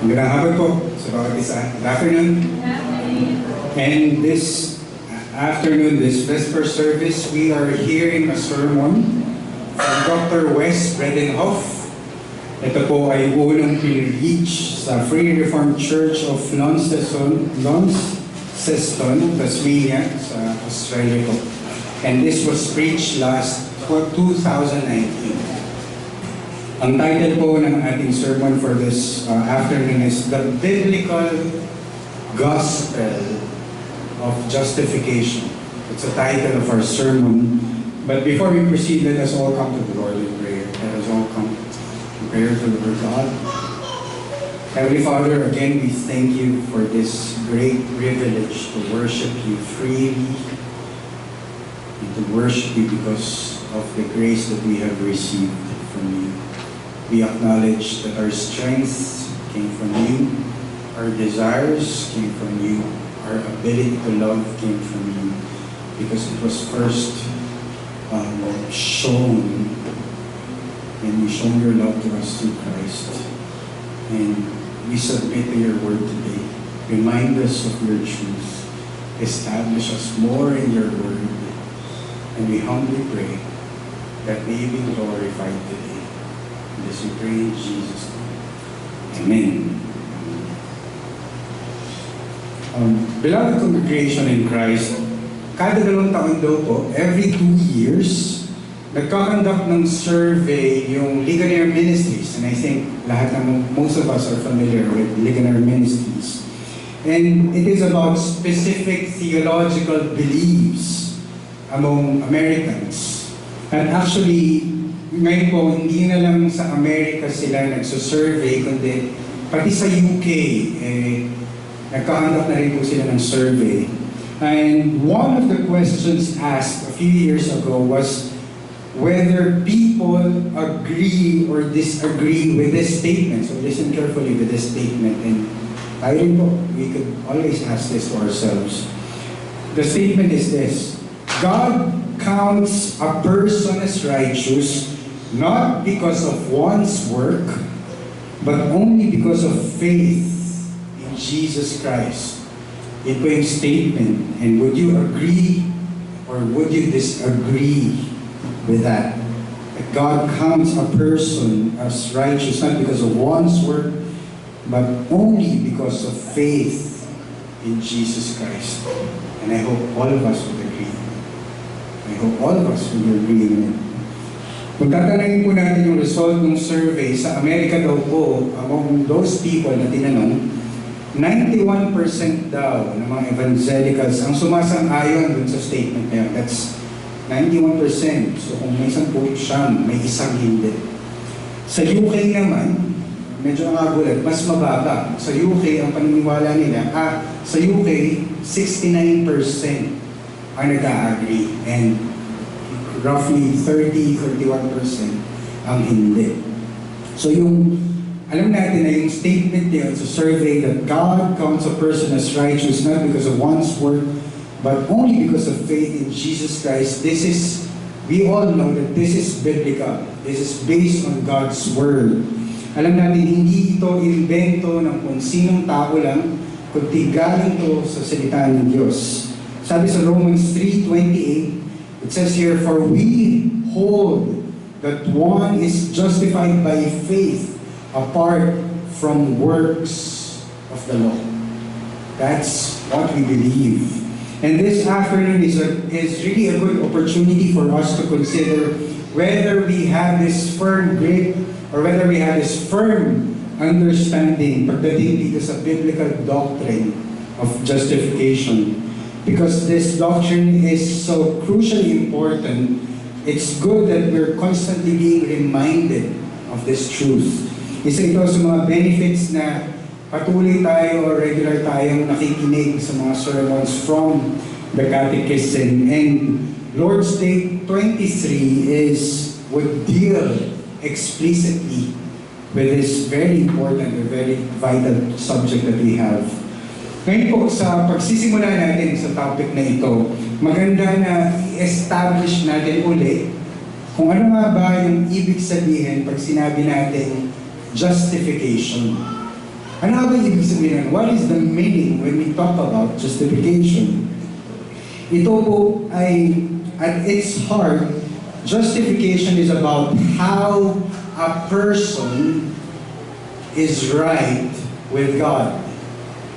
Magandang hapon po sa bawat isa. Good afternoon. And this afternoon, this Vesper service, we are hearing a sermon from Dr. Wes Bredenhoff. Ito po ay unang pinreach sa Free Reformed Church of Launceston, Tasmania, sa Australia po. And this was preached last 2019. Ang title po ng ating sermon for this afternoon is The Biblical Gospel of Justification. It's the title of our sermon. But before we proceed, let us all come to the Lord in prayer. Let us all come in prayer to the Lord God. Heavenly Father, again we thank you for this great privilege to worship you freely and to worship you because of the grace that we have received from you. We acknowledge that our strength came from you, our desires came from you, our ability to love came from you, because it was first shown, and you shown your love to us through Christ. And we submit to your word today. Remind us of your truth. Establish us more in your word. And we humbly pray that may you be glorified today. This we pray in Jesus' name. Amen. Beloved congregation in Christ, kada 2 taon daw po, every 2 years, nagkakandak ng survey yung Ligonier Ministries. And I think most of us are familiar with Ligonier Ministries. And it is about specific theological beliefs among Americans. And actually, ngayon po, hindi na lang sa Amerika sila nagsusurvey, kundi pati sa UK, nagkakandak na rin po sila ng survey. And one of the questions asked a few years ago was whether people agree or disagree with this statement. So listen carefully with this statement. And tayo rin po, we could always ask this to ourselves. The statement is this: God counts a person as righteous not because of one's work, but only because of faith in Jesus Christ. Ito yung statement. And would you agree or would you disagree with that? That God counts a person as righteous not because of one's work, but only because of faith in Jesus Christ. And I hope all of us would agree. I hope all of us would agree with it. Kung tatanungin po natin yung result ng survey, sa Amerika daw po, among those people na tinanong, 91% daw ng mga evangelicals ang sumasang-ayon dun sa statement na yun. That's 91%. So kung may isang may isang hindi. Sa UK naman, medyo nakagulat, mas mababa. Sa UK, ang paniniwala nila, sa UK, 69% ang nag-agree. And roughly 30-31% ang hindi. So alam natin na yung statement niya sa survey that God counts a person as righteous not because of one's work, but only because of faith in Jesus Christ. We all know that this is biblical. This is based on God's Word. Alam natin, hindi ito invento ng kung sinong tao lang, kundi galing ito sa salita ng Diyos. Sabi sa Romans 3:28, it says here, for we hold that one is justified by faith apart from works of the law. That's what we believe. And this afternoon is really a good opportunity for us to consider whether we have this firm grip or whether we have this firm understanding pagdating dito sa biblical doctrine of justification. Because this doctrine is so crucially important, it's good that we're constantly being reminded of this truth. Isa ito sa mga benefits na patuloy tayo or regular tayong nakikinig sa mga sermons from the Catechism. And Lord's Day 23 would deal explicitly with this very important and very vital subject that we have. Ngayon po, sa pagsisimula natin sa topic na ito, maganda na i-establish natin ulit kung ano nga ba yung ibig sabihin pag sinabi natin justification. Ano nga ba ibig sabihin? What is the meaning when we talk about justification? Ito po ay, at its heart, justification is about how a person is right with God.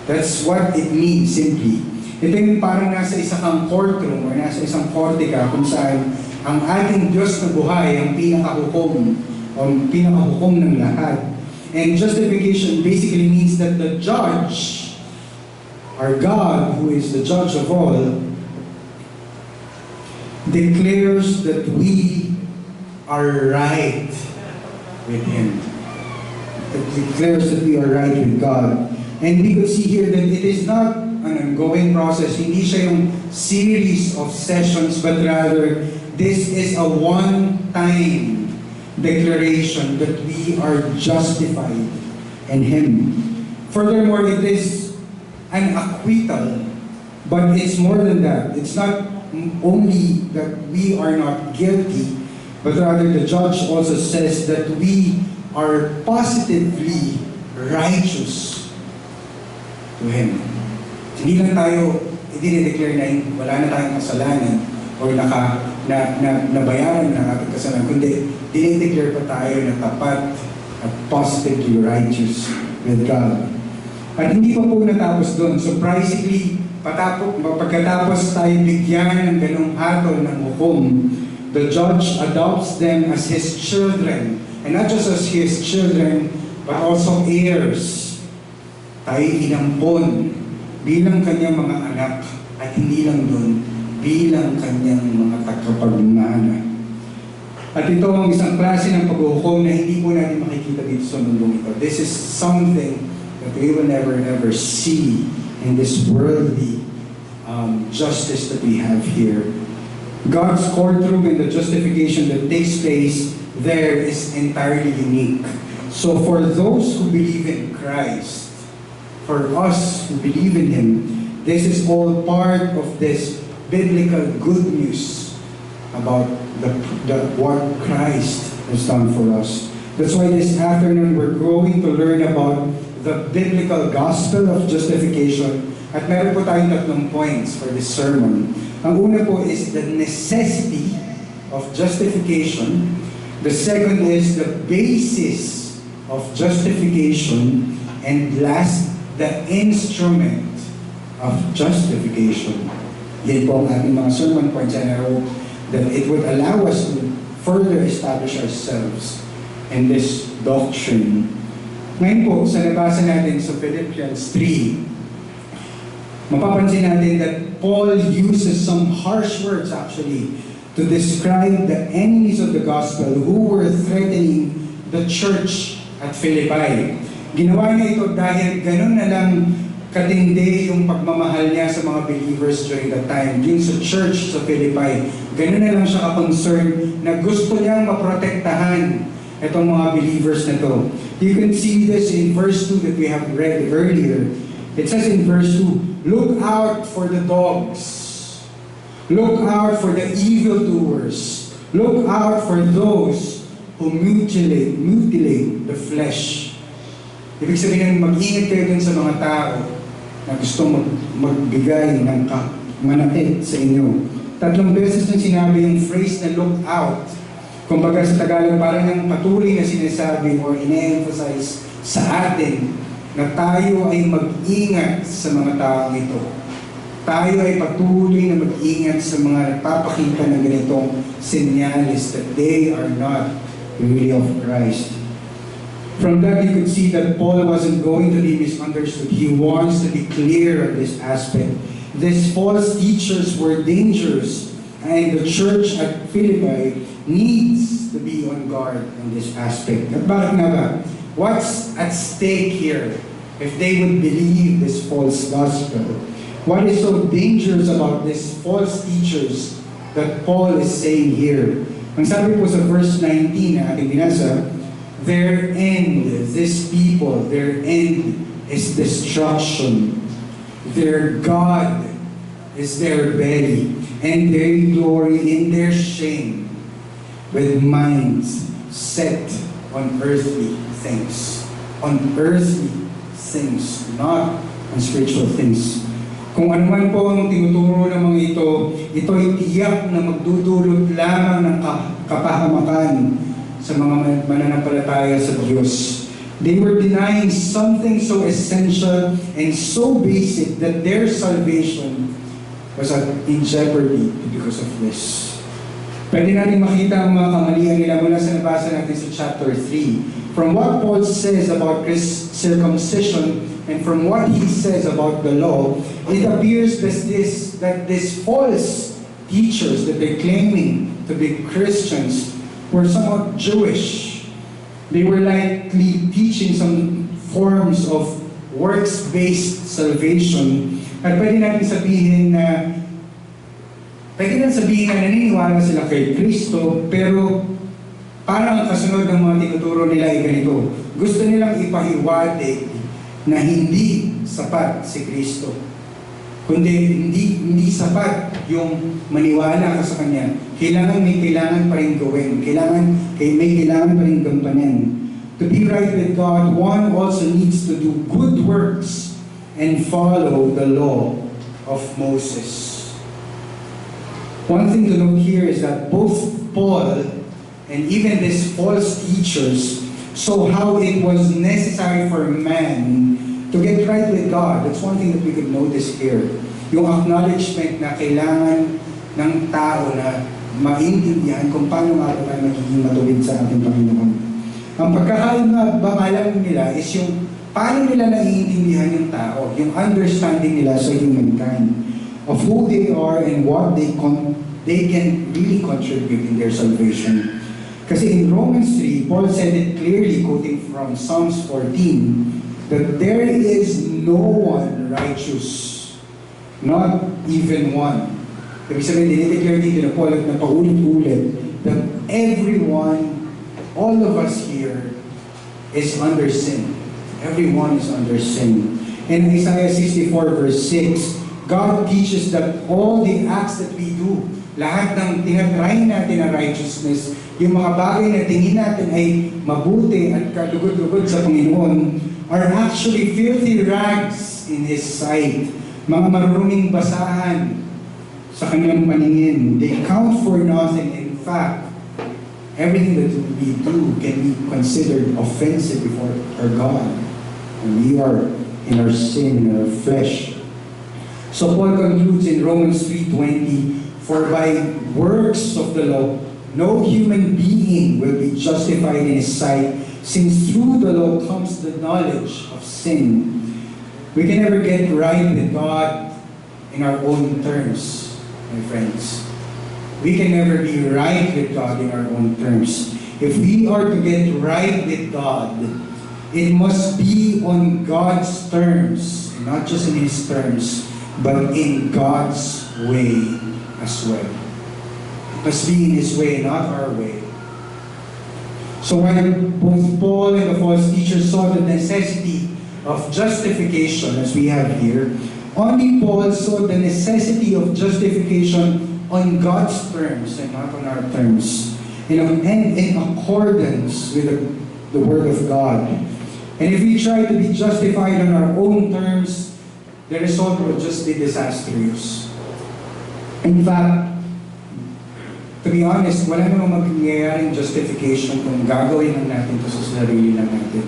That's what it means simply. Ito yung parang nasa isang courtroom or nasa isang korte ka kung saan ang ating Diyos na buhay ang pinakahukom o pinakahukom ng lahat. And justification basically means that the judge, our God, who is the judge of all, declares that we are right with Him. It declares that we are right with God. And we could see here that it is not an ongoing process. Hindi siya yung series of sessions, but rather, this is a one-time declaration that we are justified in Him. Furthermore, it is an acquittal, but it's more than that. It's not only that we are not guilty, but rather the judge also says that we are positively righteous to Him. Hindi lang tayo i-declare na wala na tayong kasalanan o nabayaran na ating kasalanan, kundi dinideclare pa tayo na tapat at positively righteous with God. At hindi pa po natapos doon. Surprisingly, pagkatapos tayo bigyan ng ganong hatol ng hukom, the judge adopts them as His children. And not just as His children, but also heirs. Tayo inampon bilang Kanyang mga anak, at hindi lang doon, bilang Kanyang mga tagapagmana. At ito ang isang klase ng paghuhukom na hindi po natin makikita dito sa mundong ito. This is something that we will never ever see in this worldly justice that we have here. God's courtroom and the justification that takes place there is entirely unique. So for those who believe in Christ, for us who believe in Him, this is all part of this biblical good news about what Christ has done for us. That's why this afternoon we're going to learn about the biblical gospel of justification. At meron po tayong 3 points for this sermon. Ang una po is the necessity of justification. The second is the basis of justification. And last, the instrument of justification. Yan po ang ating mga sermon points, and I hope that it would allow us to further establish ourselves in this doctrine. Ngayon po, sa nabasa natin sa Philippians 3, mapapansin natin that Paul uses some harsh words actually to describe the enemies of the gospel who were threatening the church at Philippi. Ginawa niya ito dahil ganun na lang katindi yung pagmamahal niya sa mga believers during that time. Yung sa church sa Philippi, ganun na lang siya ka-concern na gusto niyang maprotektahan itong mga believers na to. You can see this in verse 2 that we have read earlier. It says in verse 2, look out for the dogs. Look out for the evildoers. Look out for those who mutilate the flesh. Ibig sabihin, mag-ingat kayo dun sa mga tao na gustong magbigay ng manakit sa inyo. 3 beses na sinabi yung phrase na look out. Kumbaga sa Tagalog, parang yung patuloy na sinasabi or ine-emphasize sa atin na tayo ay mag-ingat sa mga taong ito. Tayo ay patuloy na mag-ingat sa mga nagpapakita ng ganitong senyales that they are not really of Christ. From that, you could see that Paul wasn't going to be misunderstood. He wants to be clear on this aspect. These false teachers were dangerous, and the church at Philippi needs to be on guard in this aspect. At bakit nga ba? What's at stake here if they would believe this false gospel? What is so dangerous about these false teachers that Paul is saying here? Ang sabi po sa verse 19 na ating binasa, their end, these people, their end is destruction. Their God is their belly, and they glory in their shame, with minds set on earthly things. On earthly things, not on spiritual things. Kung ano man po ang tinuturo ng mga ito ay tiyak na magdudulot lamang ng kapahamakan sa mga mananampalataya sa Diyos. They were denying something so essential and so basic that their salvation was in jeopardy because of this. Pwede natin makita ang mga kamalian nila mula sa nabasa natin sa chapter 3. From what Paul says about circumcision and from what he says about the law, it appears that these false teachers that they're claiming to be Christians were somewhat Jewish. They were likely teaching some forms of works-based salvation. At pwede natin sabihin na naniniwala sila kay Kristo, pero parang ang kasunod ng mga tinuturo nila ay ganito. Gusto nilang ipahiwatig na hindi sapat si Kristo. Kundi hindi sapat yung maniwala ka sa Kanya. May kailangan pa rin gawin. May kailangan pa rin gampanan. To be right with God, one also needs to do good works and follow the law of Moses. One thing to note here is that both Paul and even these false teachers saw how it was necessary for man to get right with God. That's one thing that we could notice here. Yung acknowledgement na kailangan ng tao na maintindihan kung paano nga tayo magiging matuwid sa ating Panginoon. Ang pagkakalam nila is yung paano nila naiintindihan yung tao, yung understanding nila sa humankind of who they are and what they can really contribute in their salvation. Kasi in Romans 3, Paul said it clearly, quoting from Psalms 14, that there is no one righteous, not even one. Ibig sabihin, dinideclare dito na Paul at napaulit-ulit that everyone, all of us here, is under sin. Everyone is under sin. In Isaiah 64 verse 6, God teaches that all the acts that we do, lahat ng tinatry natin na righteousness, yung mga bagay na tingin natin ay mabuti at kalugod-lugod sa Panginoon, are actually filthy rags in His sight. Mga maruruming basahan sa kanyang paningin. They count for nothing. In fact, everything that we do can be considered offensive before our God. And we are in our sin, in our flesh. So Paul concludes in Romans 3:20, for by works of the law, no human being will be justified in His sight, since through the law comes the knowledge of sin. We can never get right with God in our own terms, my friends. We can never be right with God in our own terms. If we are to get right with God, it must be on God's terms, not just in His terms, but in God's way as well. It must be in His way, not our way. So while both Paul and the false teachers saw the necessity of justification, as we have here, only Paul saw the necessity of justification on God's terms and not on our terms, and in accordance with the Word of God. And if we try to be justified on our own terms, the result will just be disastrous. In fact, to be honest, wala namang magngyayaring justification kung gagawin lang natin ito sa sarili lang natin.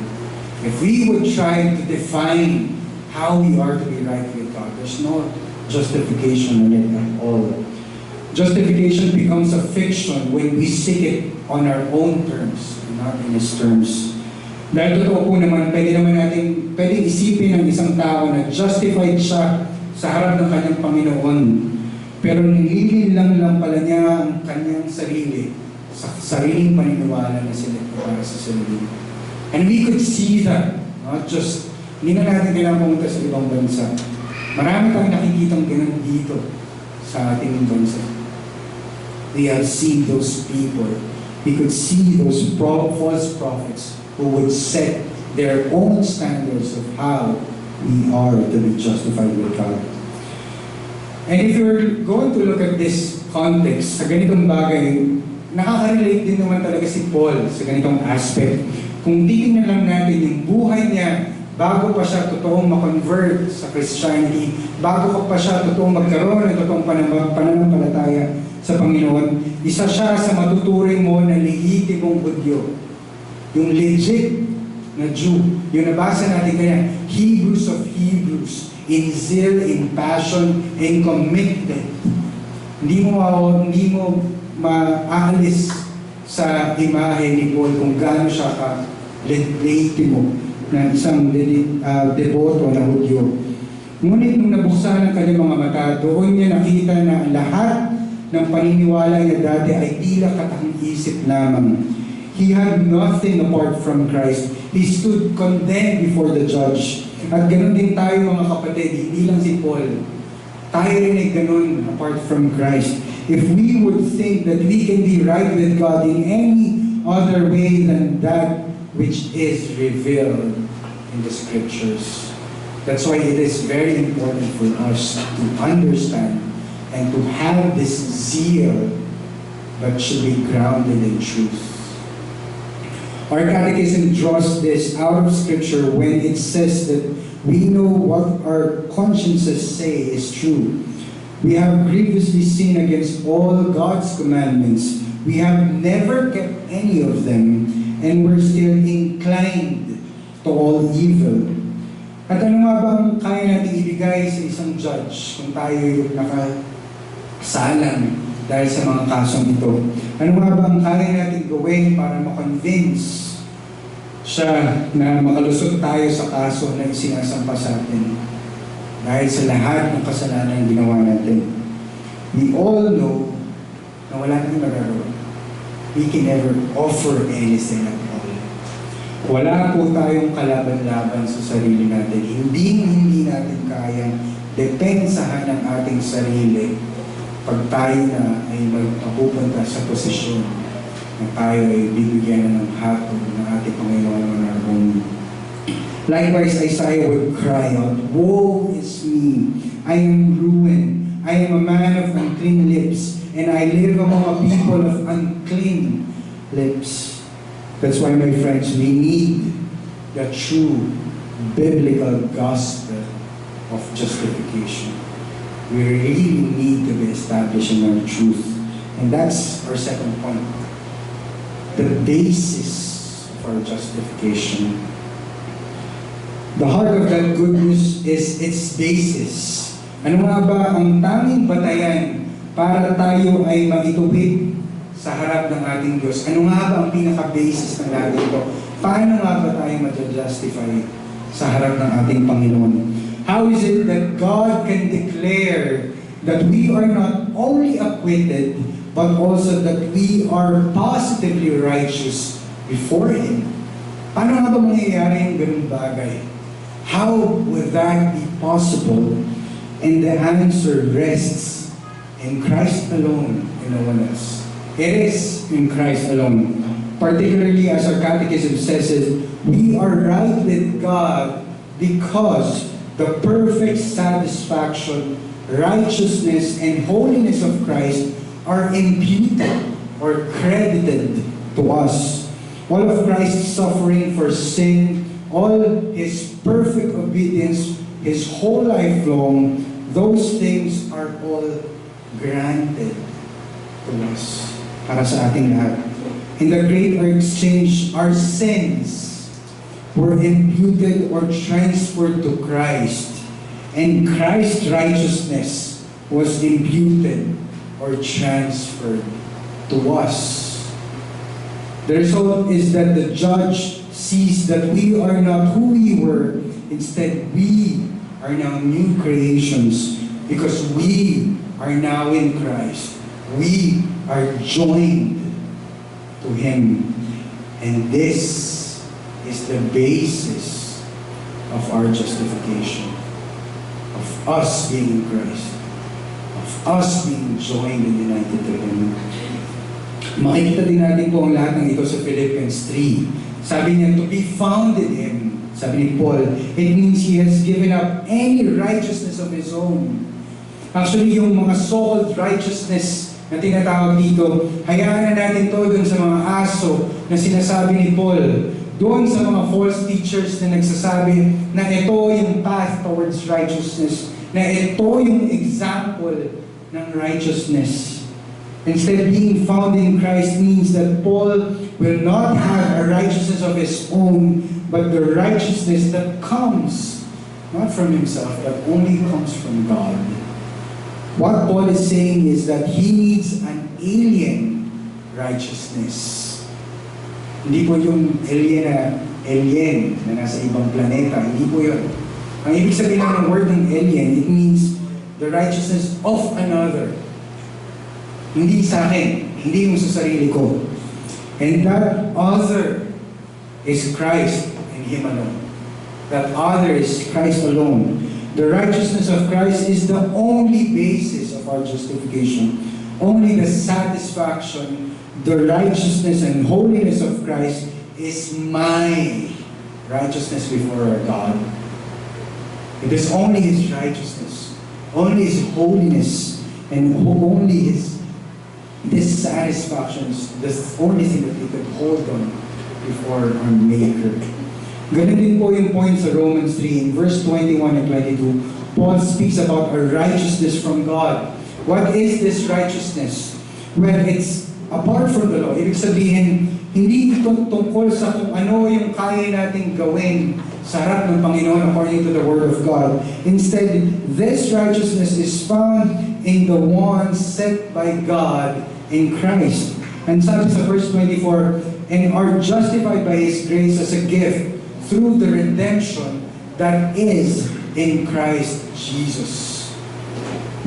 If we would try to define how we are to be right with God, there's no justification in it at all. Justification becomes a fiction when we seek it on our own terms, not in His terms. Dahil totoo po naman, pwede isipin ng isang tao na justified siya sa harap ng kanyang Panginoon. Pero nilililang lang pala niya ang kanyang sarili sa sariling paniniwala na sila para sa sarili. And we could see that, not just, hindi na natin kailangan pumunta sa ibang bansa. Marami tayong nakikitang ganun dito sa ating bansa. We have seen those people. We could see those false prophets who would set their own standards of how we are to be justified with God. And if you're going to look at this context, sa ganitong bagay, nakaka-relate din naman talaga si Paul sa ganitong aspect. Kung titingnan lang natin yung buhay niya bago pa siya totoong makonvert sa Christianity, bago pa siya totoong magkaroon ng totoong pananampalataya sa Panginoon, isa siya sa matuturing mo na lehitimong Hudyo. Yung legit na Jew. Yung nabasa natin kaya, Hebrews of Hebrews, in zeal, in passion, in commitment. Hindi mo maaalis sa imahe ni Paul kung gaano siya ka-legitimo na isang deboto na Hudyo. Ngunit nung nabuksan ang kanyang mga mata, doon niya nakita na lahat ng paniniwala niya dati ay tila katang-isip lamang. He had nothing apart from Christ. He stood condemned before the judge. At ganun din tayo mga kapatid, hindi lang si Paul. Tayo rin ay ganun apart from Christ. If we would think that we can be right with God in any other way than that which is revealed in the Scriptures. That's why it is very important for us to understand and to have this zeal that should be grounded in truth. Our catechism draws this out of Scripture when it says that we know what our consciences say is true. We have grievously sinned against all God's commandments. We have never kept any of them, and we're still inclined to all evil. At ano nga bang kaya natin ibigay sa isang judge kung tayo yung nakasalang dahil sa mga kasong ito? Ano nga bang kaya natin gawin para makonvince siya na makalusot tayo sa kaso na isinasampa sa atin dahil sa lahat ng kasalanan ginawa natin? We all know na wala nang magagawa. We can never offer anything at all. Wala po tayong kalaban-laban sa sarili natin. Hindi natin kayang depensahan ang ating sarili pag tayo na ay magpapupunta sa posisyon na tayo ay bibigyan ng hatol ng ating Panginoon na narunong. Likewise, Isaiah would cry out, "Woe is me! I am ruined. I am a man of unclean lips, and I live among a people of unclean lips." That's why, my friends, we need the true biblical gospel of justification. We really need to be establishing our truth. And that's our second point. The basis of our justification. The heart of that good news is its basis. Ano nga ba ang tanging batayan para tayo ay maituwid sa harap ng ating Diyos? Ano nga ba ang pinaka-basis ng lahat ito? Paano nga ba tayo ma-justify sa harap ng ating Panginoon? How is it that God can declare that we are not only acquitted, but also that we are positively righteous before Him? Paano nga ba mangyayari yung ganung bagay? How would that be possible? And the answer rests in Christ alone and no one else. It is in Christ alone. Particularly, as our catechism says it, we are right with God because the perfect satisfaction, righteousness, and holiness of Christ are imputed or credited to us. All of Christ's suffering for sin, all His perfect obedience, His whole life long, those things are all granted to us. Para sa ating lahat. In the great exchange, our sins were imputed or transferred to Christ, and Christ's righteousness was imputed or transferred to us. The result is that the judge sees that we are not who we were. Instead, we are now new creations because we are now in Christ. We are joined to Him. And this is the basis of our justification. Of us being in Christ. Of us being joined and united to Him. Makikita din natin po ang lahat ng ito sa Philippians 3. Sabi niya, to be found in Him. Sabi ni Paul, it means He has given up any righteousness of His own. Actually, yung mga so-called righteousness na tinatawag dito, hayaan na natin to dun sa mga aso na sinasabi ni Paul doon sa mga false teachers na nagsasabi na ito yung path towards righteousness, na ito yung example ng righteousness. Instead, being found in Christ means that Paul will not have a righteousness of his own, but the righteousness that comes not from himself, but only comes from God. What Paul is saying is that he needs an alien righteousness. Hindi po yung alien na nasa ibang planeta. Hindi po yun. Ang ibig sabihin ng word ng alien, it means the righteousness of another. Hindi sa akin, hindi yung sa sarili ko. And that other is Christ and Him alone. That other is Christ alone. The righteousness of Christ is the only basis of our justification. Only the satisfaction, the righteousness and holiness of Christ is my righteousness before our God. It is only His righteousness, only His holiness, and only this satisfaction is the only thing that we could hold on before our Maker. Ganun din po yung point sa Romans 3. In verse 21 and 22, Paul speaks about a righteousness from God. What is this righteousness? Well, it's apart from the law. Ibig sabihin, hindi ito tungkol sa kung ano yung kaya nating gawin sa harap ng Panginoon according to the Word of God. Instead, this righteousness is found in the one set by God in Christ. And sabi sa verse 24, and are justified by His grace as a gift through the redemption that is in Christ Jesus.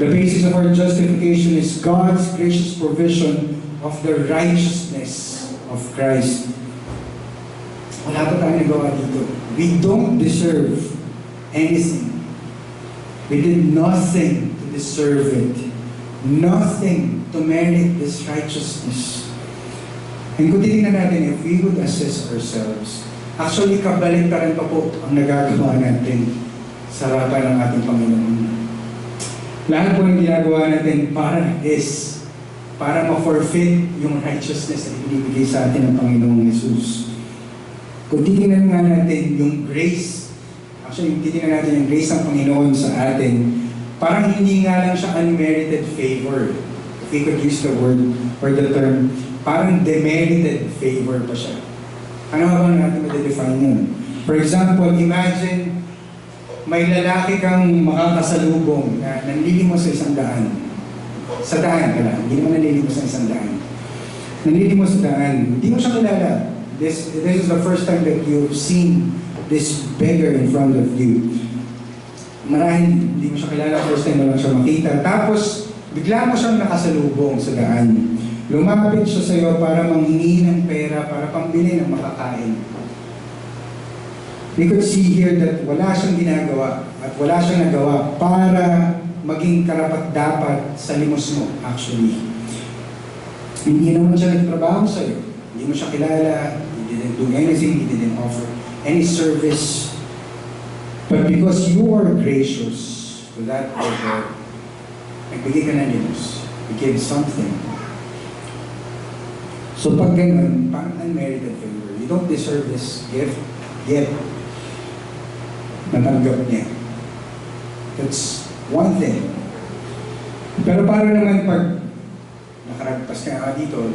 The basis of our justification is God's gracious provision of the righteousness of Christ. Wala pa tayong nagawa dito. We don't deserve anything. We did nothing to deserve it. Nothing to merit this righteousness. And kung titignan natin, if we would assess ourselves, actually kabaliktaran pa po ang nagagawa natin sa harapan ng ating Panginoon. Lahat po ng ginagawa natin para ma-forfeit yung righteousness na ibinibigay sa atin ng Panginoong Jesus. Kung titignan nga natin yung grace, actually titignan natin yung grace ng Panginoon sa atin, parang hindi nga lang siya unmerited favor. If we could use the word or the term, parang demerited favor pa siya. Ano ba natin ma-define yun? For example, imagine may lalaki kang makakasalubong na nanlilimos sa isang daan. Sa daan ka lang, hindi mo nanlilimos sa isang daan. Nanlilimos sa daan, hindi mo siya kilala. This is the first time that you've seen this beggar in front of you. Marahil hindi mo siya kilala, first time mo lang siya makita. Tapos, bigla mo siyang nakasalubong sa daan. Lumapit siya sa iyo para manghingi ng pera, para pambili ng makakain. We could see here that wala siyang ginagawa at wala siyang nagawa para maging karapat-dapat sa limos mo, actually. Hindi naman siya nagtrabaho sa iyo. Hindi mo siya kilala, he didn't do anything, he didn't offer any service. But because you are gracious to that beggar, nagbigay ka ng limos. You gave something. So pag ganun, parang unmerited favor. You don't deserve this gift, yet natanggap niya. That's one thing. Pero para naman pag nakaragpas ka dito,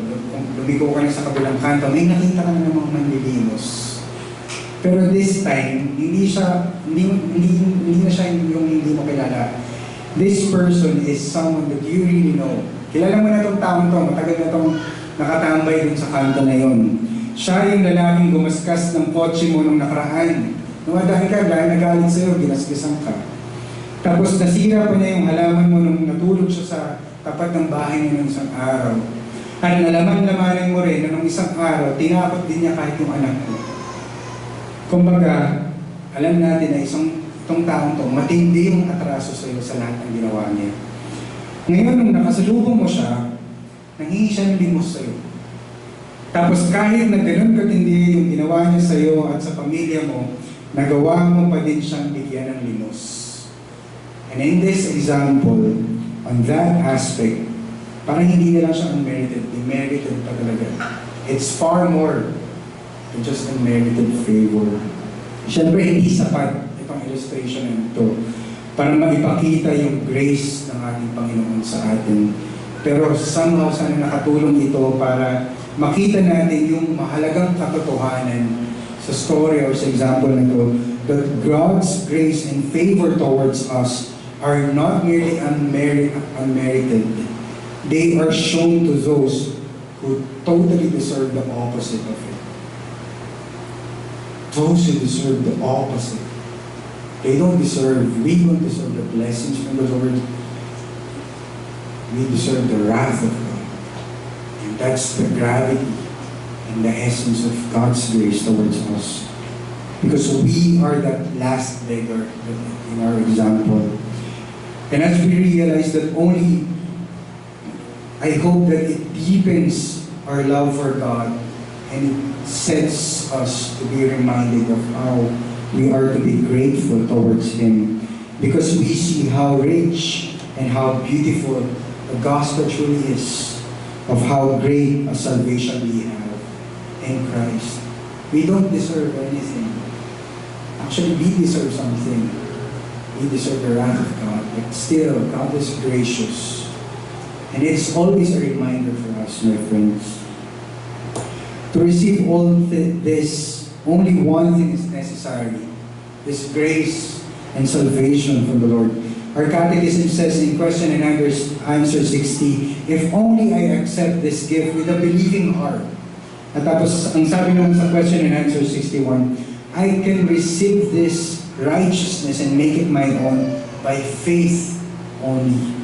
lumiko ka na sa kabilang kanto, may nakita ka na ng mga manlilimos. Pero this time, hindi na siya yung hindi mo kilala. This person is someone that you really know. Kilala mo na itong taong to, matagal na itong nakatambay dun sa kanto na yon. Siya yung lalaking gumaskas ng kotse mo nung nakaraan. Dumadaan ka dahil nagalit sa'yo, ginasgasan ka. Tapos nasira pa niya yung halaman mo nung natulog siya sa tapat ng bahay niya ng isang araw. At nalaman-lamanin mo rin na nung isang araw, tinapot din niya kahit yung anak mo. Kumbaga, alam natin na itong taong to, matindi yung atraso sa iyo sa lahat ng ginawa niya. Ngayon, nung nakasalubong mo siya, nanghingi siya ng limos sa iyo. Tapos kahit na ganun katindi yung ginawa niya sa iyo at sa pamilya mo, nagawa mo pa din siyang bigyan ng limos. And in this example, on that aspect, parang hindi na lang siya unmerited, demerited pa talaga. It's far more to just unmerited favor. Siyempre, hindi sapat itong illustration na ito para maipakita yung grace ng ating Panginoon sa atin. Pero somehow, sana nakatulong ito para makita natin yung mahalagang katotohanan sa story or sa example na ito, that God's grace and favor towards us are not merely unmerited. They are shown to those who totally deserve the opposite of it. Those who deserve the opposite. We don't deserve the blessings from the Lord. We deserve the wrath of God. And that's the gravity and the essence of God's grace towards us. Because we are that last beggar in our example. And as we realize that I hope that it deepens our love for God and it sets us to be reminded of how we are to be grateful towards Him. Because we see how rich and how beautiful the gospel truly is, of how great a salvation we have in Christ. We don't deserve anything. Actually, we deserve something. We deserve the wrath of God. But still, God is gracious. And it's always a reminder for us, my friends. To receive all this, only one thing is necessary. This grace and salvation from the Lord. Our catechism says in question and answer 60, if only I accept this gift with a believing heart. At tapos, ang sabi naman sa question and answer 61, I can receive this righteousness and make it my own by faith only.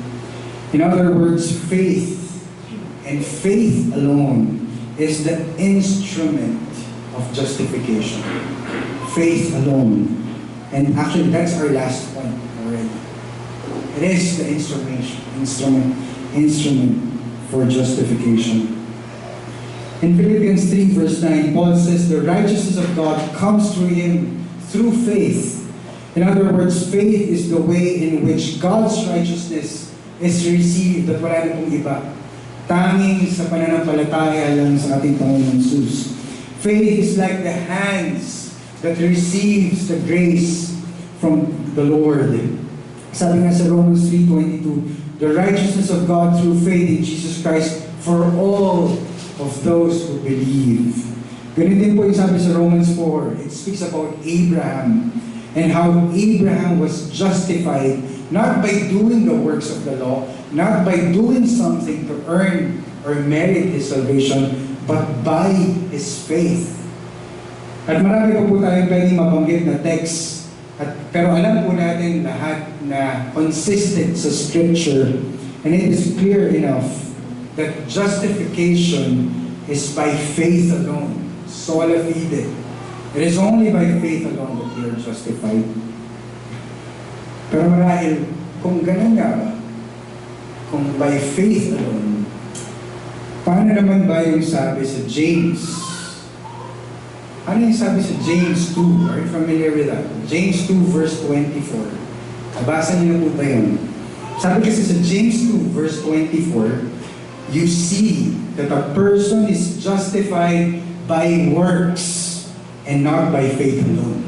In other words, faith and faith alone is the instrument of justification. Faith alone. And actually, that's our last point already. It is the instrument for justification. In Philippians 3 verse 9, Paul says, the righteousness of God comes through Him through faith. In other words, faith is the way in which God's righteousness is received at wala na pong iba. Tanging sa pananampalataya lang sa ating Panginoon Jesus. Faith is like the hands that receives the grace from the Lord. Sabi nga sa Romans 3:22, the righteousness of God through faith in Jesus Christ for all of those who believe. Ganun din po yung sabi sa Romans 4. It speaks about Abraham and how Abraham was justified not by doing the works of the law, not by doing something to earn or merit his salvation, but by his faith. At marami pa po tayong pwedeng mabanggit na text. Pero alam po natin lahat na consistent sa Scripture, and it is clear enough that justification is by faith alone, sola fide. It is only by faith alone that we are justified. Pero marahil, kung ganun nga ba, kung by faith alone, paano naman ba yung sabi sa James? Ano yung sabi sa James 2? Are you familiar with that? James 2 verse 24. Nabasa niyo na po ba yun? Sabi kasi sa James 2 verse 24, you see that a person is justified by works and not by faith alone.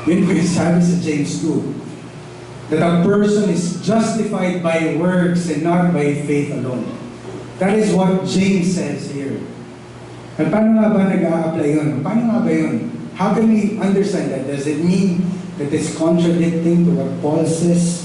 Yun po yung sabi sa James 2. That a person is justified by works and not by faith alone. That is what James says here. At paano nga ba nag-a-apply yun? Paano nga ba yun? How can we understand that? Does it mean that it's contradicting to what Paul says?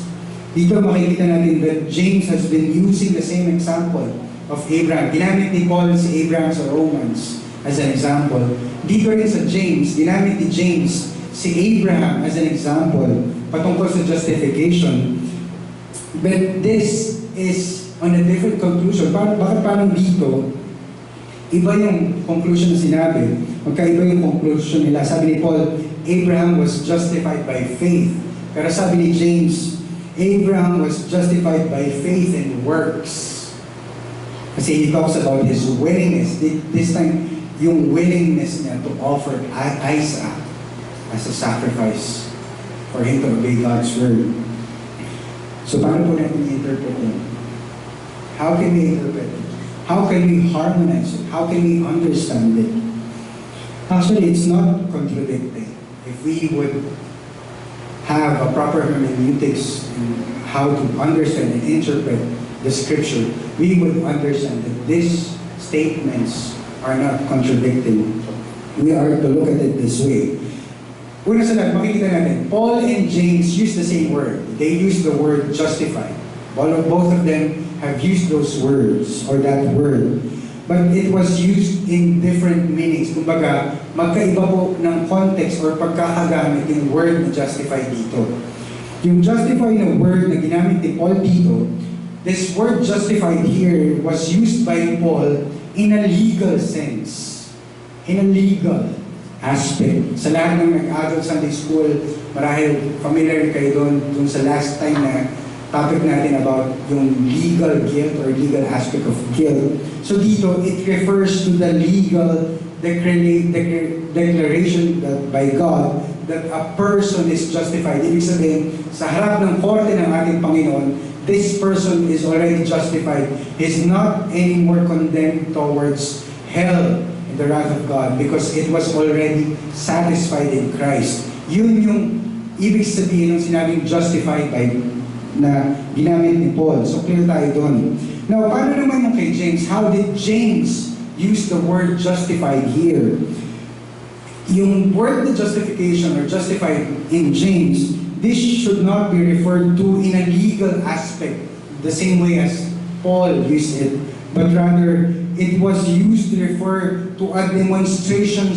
Dito makikita natin that James has been using the same example of Abraham. Ginamit ni Paul si Abraham sa Romans as an example. Dito rin sa James, ginamit ni James si Abraham as an example patungkol sa justification. But this is on a different conclusion. Bakit parang dito, iba yung conclusion na sinabi, magkaiba yung conclusion nila. Sabi ni Paul, Abraham was justified by faith. Pero sabi ni James, Abraham was justified by faith and works. Kasi he talks about his willingness. This time, yung willingness niya to offer Isaac as a sacrifice for him to obey God's word. So paano po natin i-interpret it? How can we interpret it? How can we harmonize it? How can we understand it? Actually, it's not contradicting. If we would have a proper hermeneutics in how to understand and interpret the scripture, we would understand that these statements are not contradicting. We are to look at it this way. Una sa lahat, makikita natin, Paul and James use the same word. They use the word justified. Both of them have used those words, or that word. But it was used in different meanings. Kumbaga, magkaiba po ng context or pagkakagamit yung word na justified dito. Yung justified na word na ginamit ni Paul dito, this word justified here was used by Paul in a legal sense. In a legal aspect. Sa lahat ng nag-adult Sunday school, marahil familiar kayo doon sa last time na topic natin about yung legal guilt or legal aspect of guilt. So dito, it refers to the legal declaration that by God that a person is justified. Ibig sabihin, sa harap ng korte ng ating Panginoon, this person is already justified. He's not anymore condemned towards hell in the wrath of God because it was already satisfied in Christ. Yun yung ibig sabihin ng sinabing justified by na ginamit ni Paul. So clear tayo doon. Now, paano naman yung kay James? How did James use the word justified here? Yung word na justification or justified in James, this should not be referred to in a legal aspect the same way as Paul used it, but rather it was used to refer to a demonstration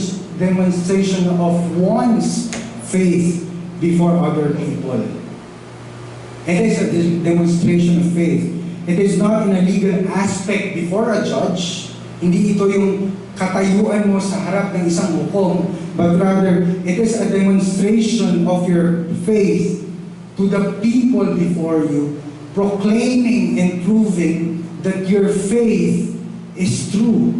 of one's faith before other people. It is a demonstration of faith. It is not in a legal aspect before a judge. Hindi ito yung katayuan mo sa harap ng isang hukom, but rather, it is a demonstration of your faith to the people before you, proclaiming and proving that your faith is true.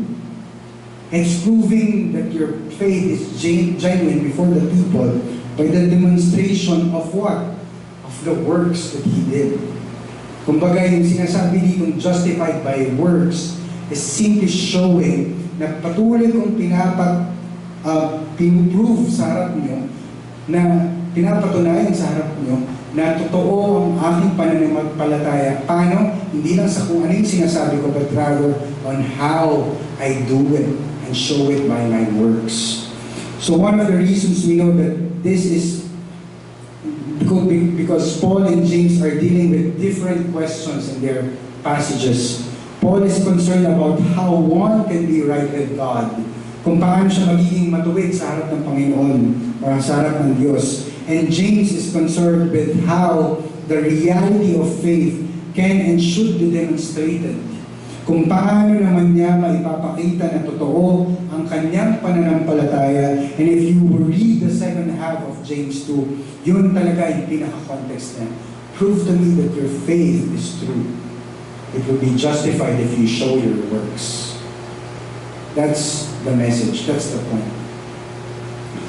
It's proving that your faith is genuine before the people by the demonstration of what? The works that he did. Kumbaga, yung sinasabi ditong justified by works is simply showing na patuloy kong pinuprove sa harap nyo, na pinapatunayan sa harap nyo, na totoo ang aking pananampalataya. Paano? Hindi lang sa kung ano yung sinasabi ko, but rather on how I do it and show it by my works. So one of the reasons we know that this is because Paul and James are dealing with different questions in their passages. Paul is concerned about how one can be right with God, kung paano siya magiging matuwid sa harap ng Panginoon o sa harap ng Diyos. And James is concerned with how the reality of faith can and should be demonstrated. Kung paano naman niya maipapakita na totoo ang kanyang pananampalataya. And if you read the second half of James 2, yun talaga yung pinaka-context niya. Prove to me that your faith is true. It will be justified if you show your works. That's the message. That's the point.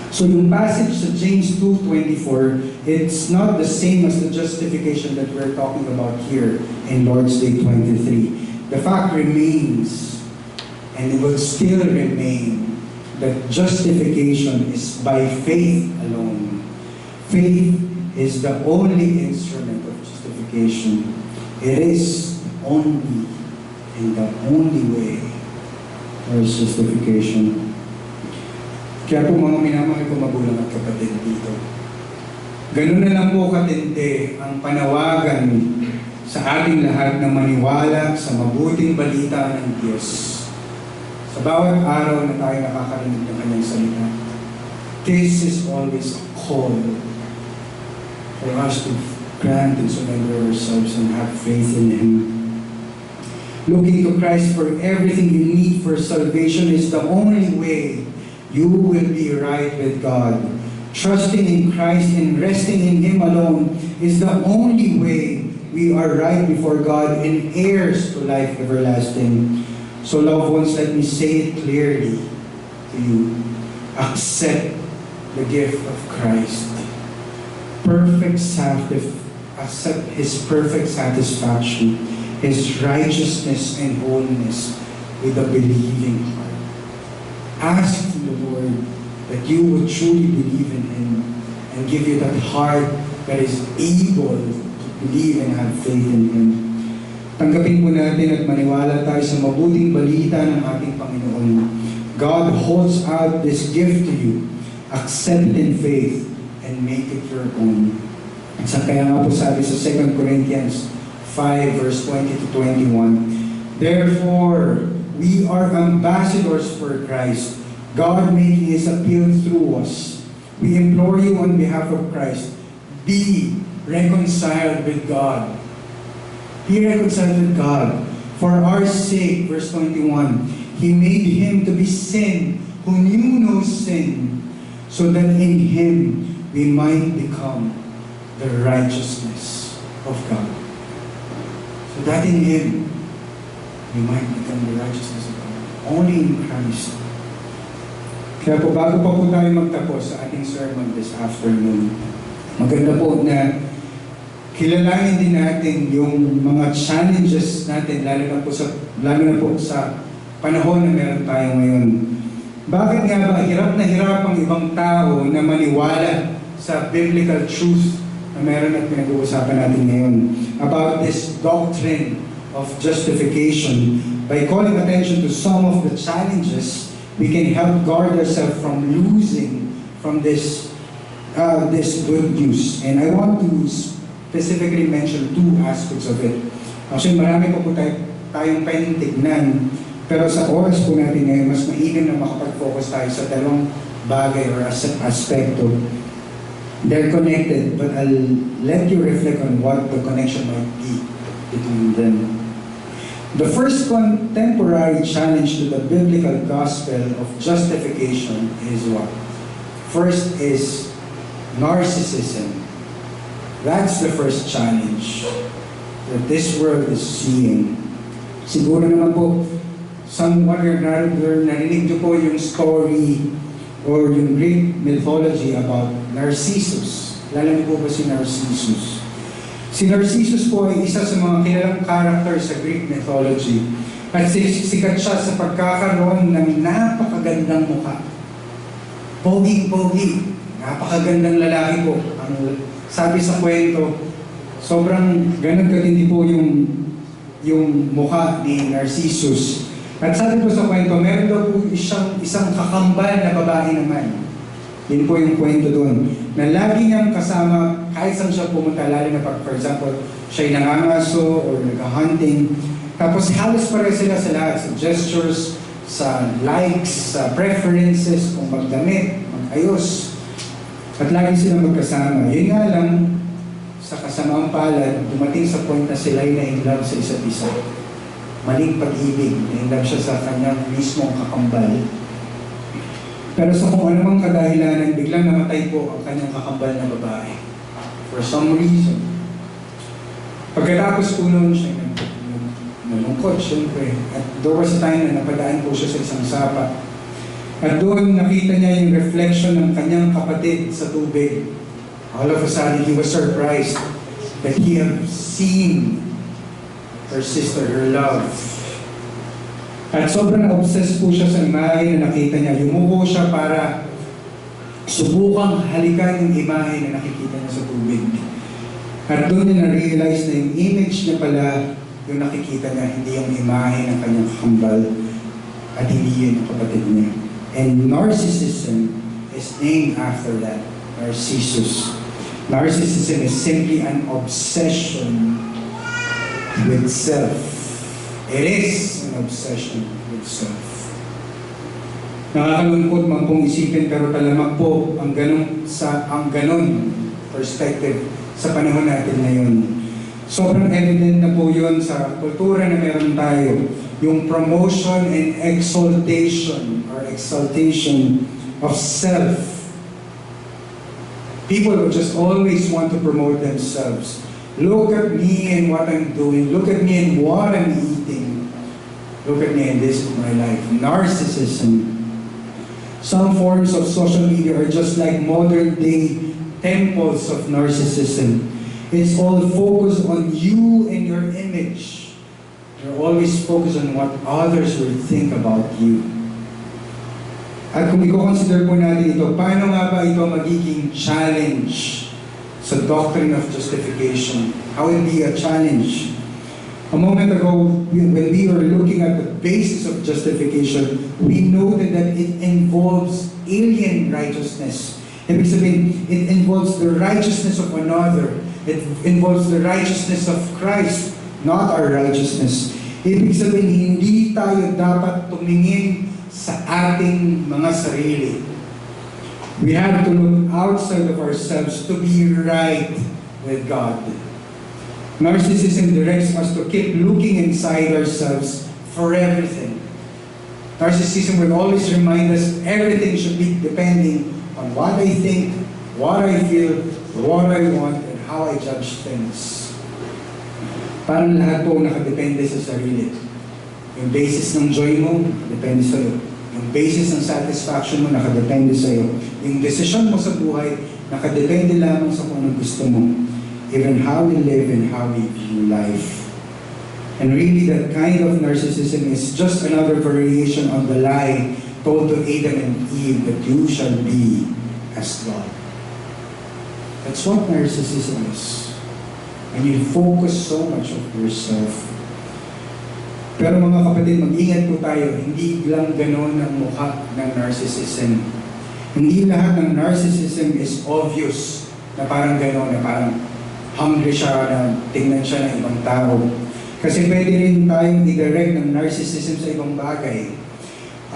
So yung passage sa James 2:24, it's not the same as the justification that we're talking about here in Lord's Day 23. The fact remains, and it will still remain, that justification is by faith alone. Faith is the only instrument of justification. It is only and the only way towards justification. Kaya po mga minamahal ko magulang at kapatid dito, ganun na lang po katindi ang panawagan sa ating lahat na maniwala sa mabuting balita ng Diyos. Sa bawat araw na tayo nakakarinig ng kanyang salita, this is always a call for us to grant and surrender ourselves and have faith in Him. Looking to Christ for everything you need for salvation is the only way you will be right with God. Trusting in Christ and resting in Him alone is the only way we are right before God and heirs to life everlasting. So loved ones, let me say it clearly to you. Accept the gift of Christ. Accept His perfect satisfaction, His righteousness and holiness with a believing heart. ask the Lord that you would truly believe in Him and give you that heart that is able to believe and have faith in Him. Tanggapin po natin at maniwala tayo sa mabuting balita ng ating Panginoon. God holds out this gift to you. Accept it in faith and make it your own. At sa kaya nga po sabi sa 2 Corinthians 5 verse 20 to 21, therefore, we are ambassadors for Christ, God making His appeal through us. We implore you on behalf of Christ, be reconciled with God. Be reconciled with God. For our sake, verse 21, He made Him to be sin who knew no sin, so that in Him we might become the righteousness of God. So that in Him we might become the righteousness of God. Only in Christ. Kaya po, bago pa po tayo magtapos sa ating sermon this afternoon, maganda po na kilalanin din natin yung mga challenges natin, lalo na po sa panahon na meron tayo ngayon. Bakit nga ba hirap na hirap ang ibang tao na maniwala sa biblical truth na meron at pinag-uusapan natin ngayon about this doctrine of justification? By calling attention to some of the challenges, we can help guard ourselves from losing from this good news. And I want to specifically mention two aspects of it. Actually, marami po tayong pwedeng tignan, pero sa oras po natin ngayon, mas mainam na makapag-focus tayo sa dalawang bagay or aspekto. They're connected, but I'll let you reflect on what the connection might be between them. The first contemporary challenge to the biblical gospel of justification is what? First is narcissism. That's the first challenge that this world is seeing. Siguro naman po, somewhat narinig niyo po yung story or yung Greek mythology about Narcissus. Alam niyo po ba si Narcissus? Si Narcissus po ay isa sa mga kilalang character sa Greek mythology. At sikat siya sa pagkakaroon ng napakagandang mukha. Pogi-pogi. Napakagandang lalaki po. Ang sabi sa kwento, sobrang ganun katindi po yung mukha ni Narcissus. At sabi po sa kwento, meron daw po isang kakambal na babae naman. Yun po yung kwento doon. Na lagi niyang kasama, kahit saan siya pumunta, lalo na pag, for example, siya'y nangangaso or nag-hunting. Tapos halos pareho sila sa lahat, sa gestures, sa likes, sa preferences, kung magdamit, mag-ayos. At lagi silang magkasama. Yun nga lang, sa kasamaang palad, dumating sa point na sila'y na-inlove sa isa't isa. Maling pag-ibig, na-inlove siya sa kanyang mismong kakambal. Pero sa kung anumang kadahilanan, biglang namatay po ang kanyang kakambal na babae. For some reason. Pagkatapos po noon, siya nalungkot, syempre. At there was a time na napadaan po siya sa isang sapa. At doon nakita niya yung reflection ng kanyang kapatid sa tubig. All of a sudden, he was surprised that he had seen her sister, her love. At sobrang obsessed po siya sa imahe na nakita niya. Yumuko siya para subukang halikan yung imahe na nakikita niya sa tubig. At doon niya na-realize na yung image niya pala yung nakikita niya, hindi yung imahe ng kanyang kambal at hindi yun yung kapatid niya. And narcissism is named after that, Narcissus. Narcissism is simply an obsession with self. It is an obsession with self. Nakakalungkot man pong isipin, pero talamak po ang ganun perspective sa panahon natin ngayon. Sobrang evident na po yun sa kultura na meron tayo. Yung promotion and exaltation of self. People will just always want to promote themselves. Look at me and what I'm doing. Look at me and what I'm eating. Look at me and this is my life. Narcissism. Some forms of social media are just like modern day temples of narcissism. It's all focused on you and your image. You're always focused on what others will think about you. At kung i-consider po natin ito, paano nga ba ito magiging challenge sa doctrine of justification? How will it be a challenge? A moment ago, when we were looking at the basis of justification, we noted that it involves alien righteousness. Ibig sabihin, it involves the righteousness of another. It involves the righteousness of Christ, not our righteousness. Ibig sabihin, hindi tayo dapat tumingin sa ating mga sarili. We have to look outside of ourselves to be right with God. Narcissism directs us to keep looking inside ourselves for everything. Narcissism will always remind us everything should be depending on what I think, what I feel, what I want, and how I judge things. Parang lahat po nakadepende sa sarili. Yung basis ng joy mo, depende sa'yo. Yung basis ng satisfaction mo, nakadepende sa'yo. Yung decision mo sa buhay, nakadepende lamang sa kung anong gusto mo. Even how we live and how we view life. And really, that kind of narcissism is just another variation on the lie told to Adam and Eve that you shall be as God. That's what narcissism is. And you focus so much of yourself. Pero mga kapatid, mag-ingat po tayo, hindi lang gano'n ang mukha ng narcissism. Hindi lahat ng narcissism is obvious na parang gano'n, na parang hungry siya, na tingnan siya ng ibang tao. Kasi pwede rin tayong i-direct ng narcissism sa ibang bagay.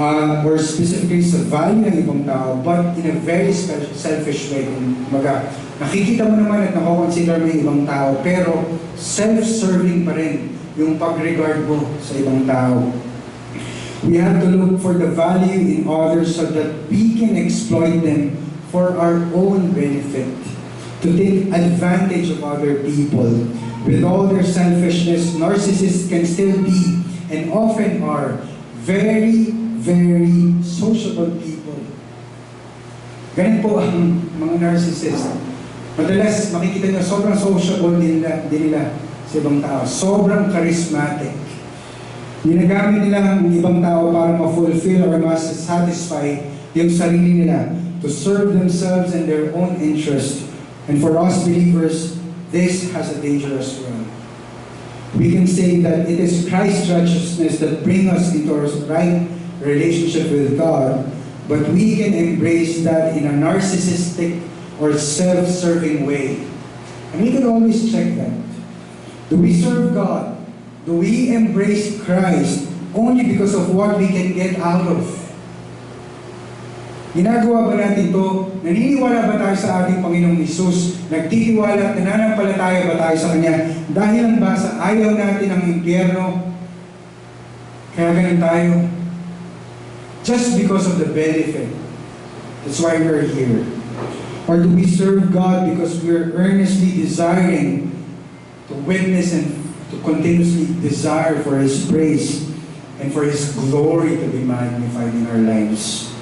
Or specifically sa value ng ibang tao, but in a very selfish way. Nakikita mo naman at nakakonsider mo yung ibang tao, pero self-serving pa rin yung pag-regard mo sa ibang tao. We have to look for the value in others so that we can exploit them for our own benefit, to take advantage of other people. With all their selfishness, narcissists can still be, and often are, very, very sociable people. Ganun po ang mga narcissists. Madalas makikita nyo sobrang sociable din nila sa ibang tao. Sobrang charismatic. Ginagamit nila ang ibang tao para ma-fulfill or ma-satisfy yung sarili nila, to serve themselves and their own interest. And for us believers, this has a dangerous role. We can say that it is Christ's righteousness that brings us into our right relationship with God, but we can embrace that in a narcissistic or self-serving way. And we can always check that. Do we serve God? Do we embrace Christ only because of what we can get out of? Ginagawa ba natin ito? Naniniwala ba tayo sa ating Panginoong Hesus? Nagtitiwala at nananampalataya ba tayo sa Kanya? Dahil lang ba sa ayaw natin ang impyerno? Kaya ganun tayo? Just because of the benefit. That's why we're here. Or do we serve God because we're earnestly desiring to witness and to continuously desire for His praise and for His glory to be magnified in our lives?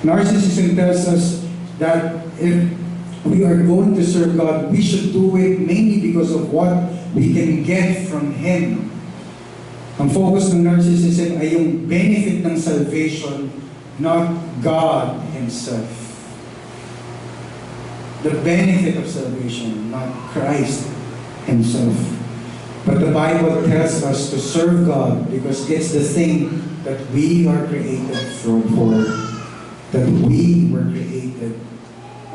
Narcissism tells us that if we are going to serve God, we should do it mainly because of what we can get from Him. Ang focus ng narcissism ay yung benefit ng salvation, not God Himself. The benefit of salvation, not Christ Himself. But the Bible tells us to serve God because it's the thing that we are created for. That we were created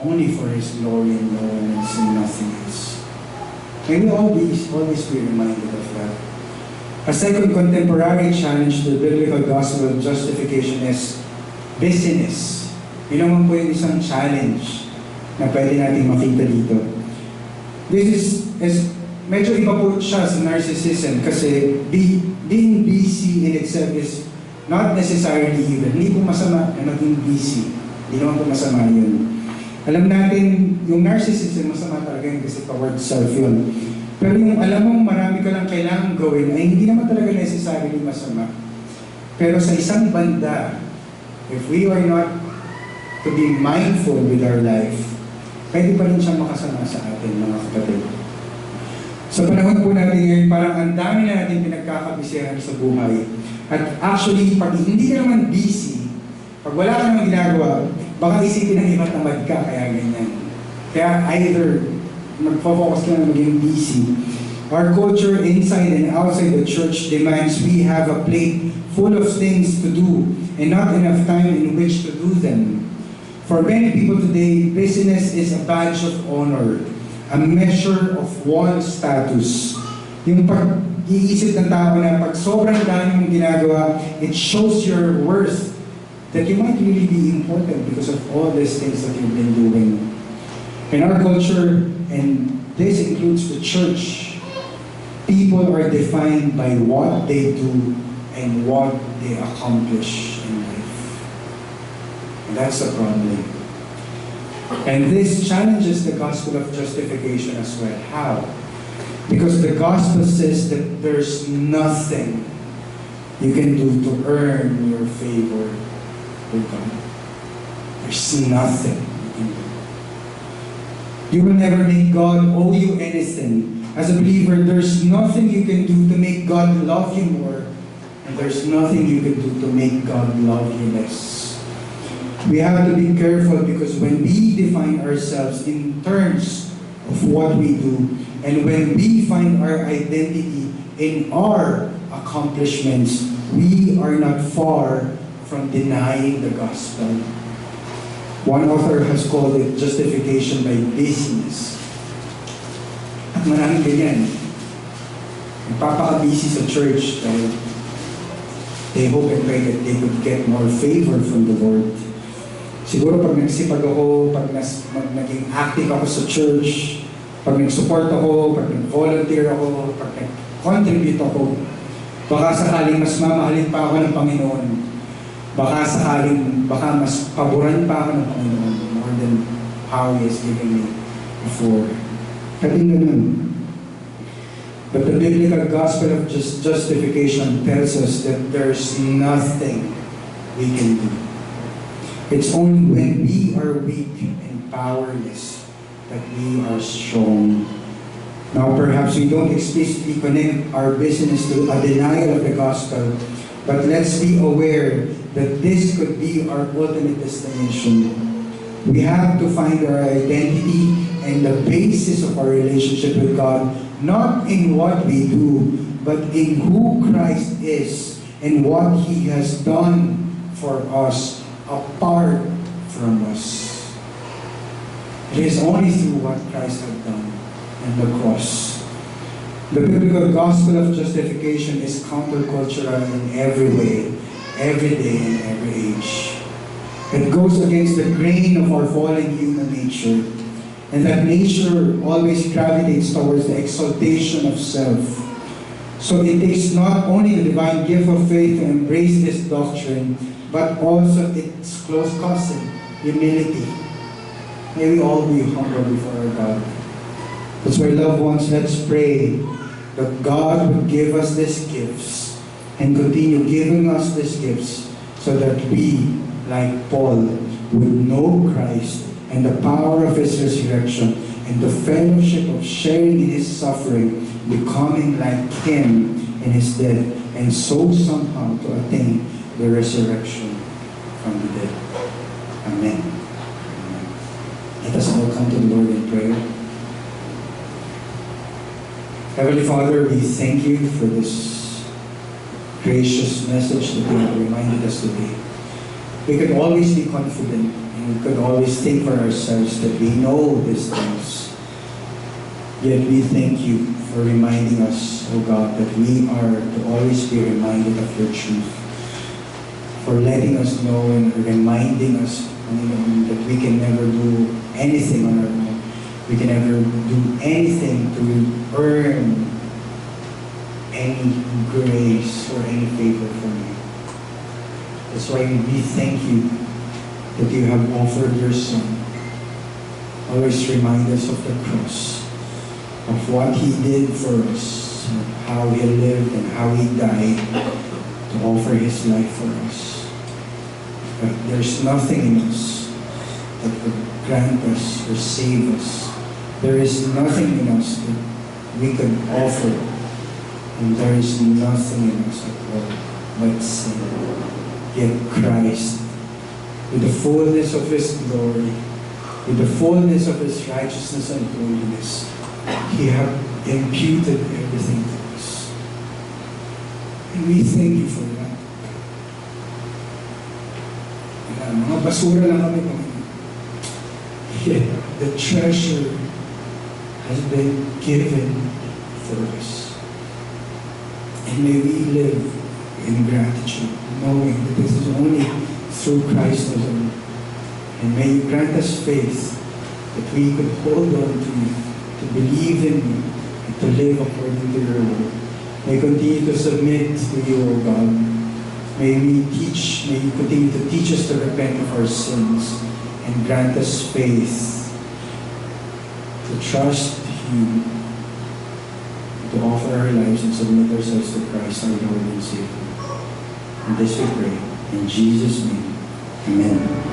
only for His glory and no one else and nothing else. May we always be reminded of that. A second contemporary challenge to the biblical gospel of justification is busyness. Yun naman po yung isang challenge na pwede natin makita dito. This is medyo iba po siya sa narcissism kasi being busy in itself is not necessarily evil. Hindi po masama na maging busy. Hindi naman po masama yun. Alam natin, yung narcissism, masama talaga yun kasi toward self yun. Pero yung alam mong marami ka lang kailangan gawin, ay hindi naman talaga necessarily masama. Pero sa isang banda, if we are not to be mindful with our life, pwede pa rin siyang makasama sa atin, mga kapatid. Sa panahon po natin ngayon, parang ang dami na natin pinagkakabisihan sa buhay. At actually, pag hindi ka naman busy, Pag wala ka namang ginagawa, baka isipin ng iba tamad ka, kaya ganyan. Kaya either mag-focus ka na maging busy. Our culture inside and outside the church demands we have a plate full of things to do and not enough time in which to do them. For many people today, busyness is a badge of honor, a measure of one's status. Yung pag-iisip ng tao na pag sobrang dami mong ginagawa, it shows your worth, that you might really be important because of all these things that you've been doing. In our culture, and this includes the church, people are defined by what they do and what they accomplish in life. And that's the problem. And this challenges the gospel of justification as well. How? Because the gospel says that there's nothing you can do to earn your favor with God. There's nothing you can do. You will never make God owe you anything. As a believer, there's nothing you can do to make God love you more, and there's nothing you can do to make God love you less. We have to be careful because when we define ourselves in terms of what we do, and when we find our identity in our accomplishments, we are not far from denying the gospel. One author has called it justification by busyness. At maraming ganyan. Nagpapaka-busy sa church dahil they hope and pray that they would get more favor from the Lord. Siguro pag nagsipag ako, pag naging active ako sa church, pag nag-support ako, pag nag-volunteer ako, pag nag-contribute ako, baka sakaling mas mamahalin pa ako ng Panginoon. Baka sakaling, baka mas paboran pa ako ng Panginoon more than how He has given me before. Kating ganun. But the biblical gospel of justification tells us that there's nothing we can do. It's only when we are weak and powerless that we are strong. Now perhaps we don't explicitly connect our business to a denial of the gospel, but let's be aware that this could be our ultimate destination. We have to find our identity and the basis of our relationship with God, not in what we do, but in who Christ is and what He has done for us apart from us. It is only through what Christ has done on the cross. The biblical gospel of justification is countercultural in every way, every day and every age. It goes against the grain of our fallen human nature, and that nature always gravitates towards the exaltation of self. So it takes not only the divine gift of faith to embrace this doctrine, but also its close cousin, humility. May we all be humble before our God. That's why, loved ones, let's pray that God would give us these gifts and continue giving us these gifts so that we, like Paul, would know Christ and the power of His resurrection and the fellowship of sharing in His suffering, becoming like Him in His death, and so somehow to attain the resurrection from the dead. Amen. Amen. Let us all come to the Lord in prayer. Heavenly Father, we thank You for this gracious message that You have reminded us today. We could always be confident and we could always think for ourselves that we know these things. Yet we thank You for reminding us, O God, that we are to always be reminded of Your truth. For letting us know and reminding us that we can never do anything on our own. We can never do anything to earn any grace or any favor from You. That's why we thank You that You have offered Your Son. Always remind us of the cross, of what He did for us, how He lived and how He died to offer His life for us. But there's nothing in us that would grant us or save us. There is nothing in us that we can offer, and there is nothing in us at all but sin. Yet Christ with the fullness of His glory, with the fullness of His righteousness and holiness. He has imputed everything to us. And we thank you for that. Mga basura lang kami, Panginoon. Yet the treasure has been given for us. And may we live in gratitude, knowing that this is only through Christ alone. And may you grant us faith that we could hold on to you, to believe in you, and to live according to your word. May continue to submit to you, O God. May you continue to teach us to repent of our sins and grant us faith to trust you, to offer our lives and submit ourselves to Christ, our Lord and Savior. And this we pray. In Jesus' name, amen.